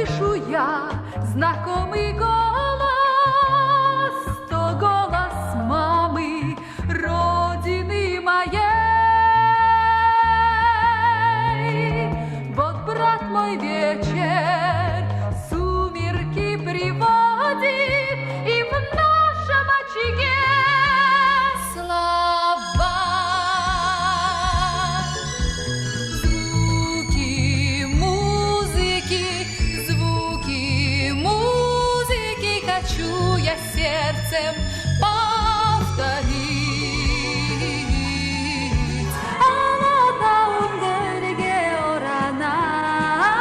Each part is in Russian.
слышу я знакомый голос, то голос мамы, родины моей. Вот, брат мой, вечер сумерки приводит, и в нашем очаге слова. Хочу я сердцем повторить. Алатауын гүлге оранар,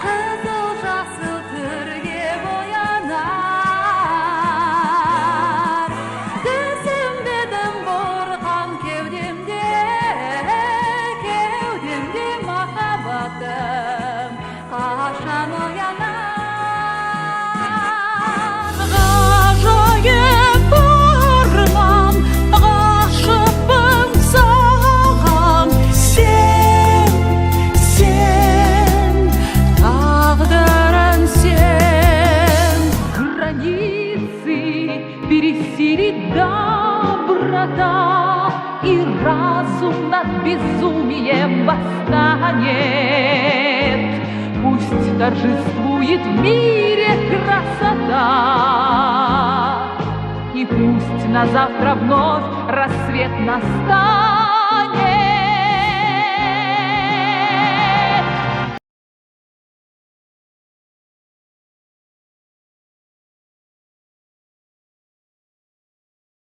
қызыл жасыл түрге боянар. Түсінбедім бұрқан кеудемде махаббатым қашан оянар. Пересилить доброта, и разум над безумием восстанет. Пусть торжествует в мире красота, и пусть на завтра вновь рассвет настанет.